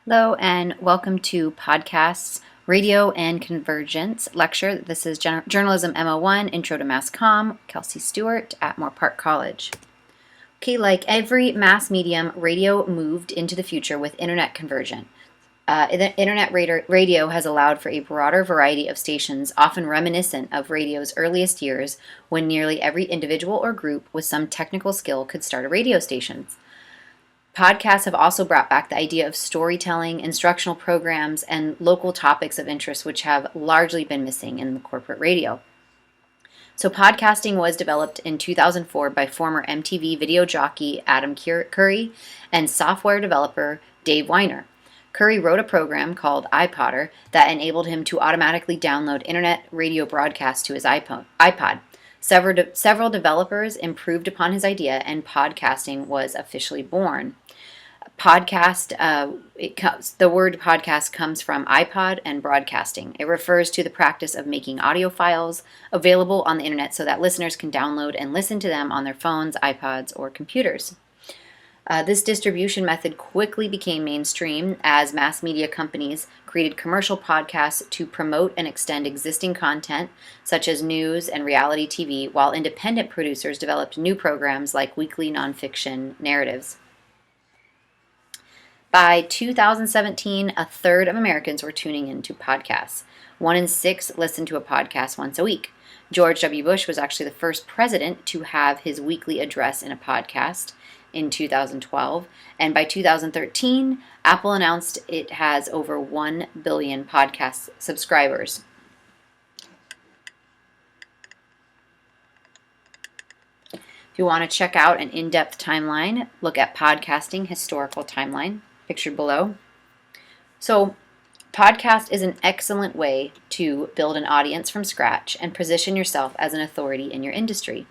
Hello and welcome to Podcasts, Radio and Convergence lecture. This is Journalism 101, Intro to Mass Comm, Kelsey Stewart at Moore Park College. Okay, like every mass medium, radio moved into the future with internet conversion. The internet radio has allowed for a broader variety of stations, often reminiscent of radio's earliest years, when nearly every individual or group with some technical skill could start a radio station. Podcasts have also brought back the idea of storytelling, instructional programs, and local topics of interest, which have largely been missing in the corporate radio. So, podcasting was developed in 2004 by former MTV video jockey Adam Curry and software developer Dave Weiner. Curry wrote a program called iPodder that enabled him to automatically download internet radio broadcasts to his iPod. Several developers improved upon his idea, and podcasting was officially born. The word podcast comes from iPod and broadcasting. It refers to the practice of making audio files available on the internet so that listeners can download and listen to them on their phones, iPods, or computers. This distribution method quickly became mainstream as mass media companies created commercial podcasts to promote and extend existing content, such as news and reality TV, while independent producers developed new programs like weekly nonfiction narratives. By 2017, a third of Americans were tuning into podcasts. 1 in 6 listened to a podcast once a week. George W. Bush was actually the first president to have his weekly address in a podcast in 2012. And by 2013, Apple announced it has over 1 billion podcast subscribers. If you want to check out an in-depth timeline, look at Podcasting Historical Timeline, pictured below. So, podcast is an excellent way to build an audience from scratch and position yourself as an authority in your industry.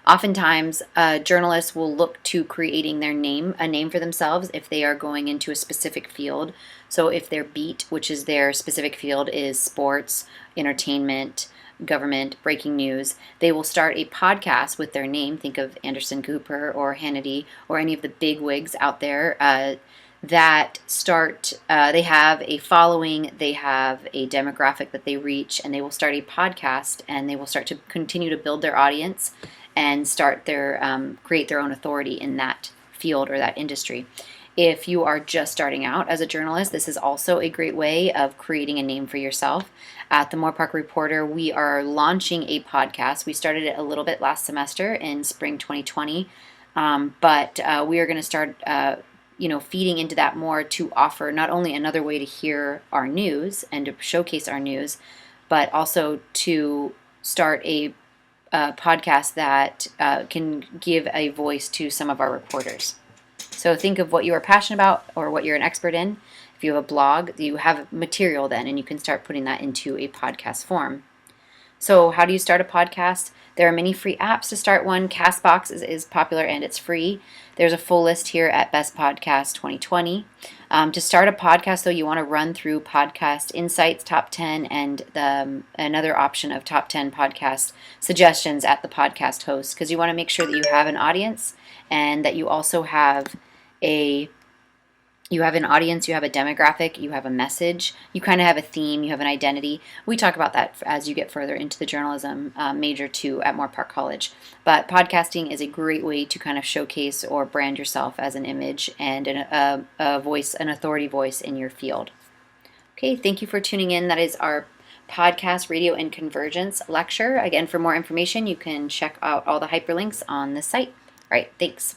Oftentimes, journalists will look to creating a name for themselves if they are going into a specific field. So if their beat, which is their specific field, is sports, entertainment, government, breaking news, they will start a podcast with their name. Think of Anderson Cooper or Hannity or any of the big wigs out there that start, they have a following, they have a demographic that they reach, and they will start a podcast and they will start to continue to build their audience and create their own authority in that field or that industry. If you are just starting out as a journalist, this is also a great way of creating a name for yourself. At the Moore Park Reporter, we are launching a podcast. We started it a little bit last semester in spring 2020, but we are going to start feeding into that more to offer not only another way to hear our news and to showcase our news, but also to start a podcast that can give a voice to some of our reporters. So think of what you are passionate about or what you're an expert in. If you have a blog, you have material then, and you can start putting that into a podcast form. So how do you start a podcast? There are many free apps to start one. Castbox is popular and it's free. There's a full list here at Best Podcast 2020. To start a podcast, though, you want to run through Podcast Insights Top 10 and another option of Top 10 podcast suggestions at the podcast host, because you want to make sure that you have an audience and that you also have an audience, you have a demographic, you have a message, you kind of have a theme, you have an identity. We talk about that as you get further into the journalism major too at Moore Park College. But podcasting is a great way to kind of showcase or brand yourself as an image and a voice, an authority voice in your field. Okay, thank you for tuning in. That is our podcast, Radio and Convergence lecture. Again, for more information, you can check out all the hyperlinks on this site. All right, thanks.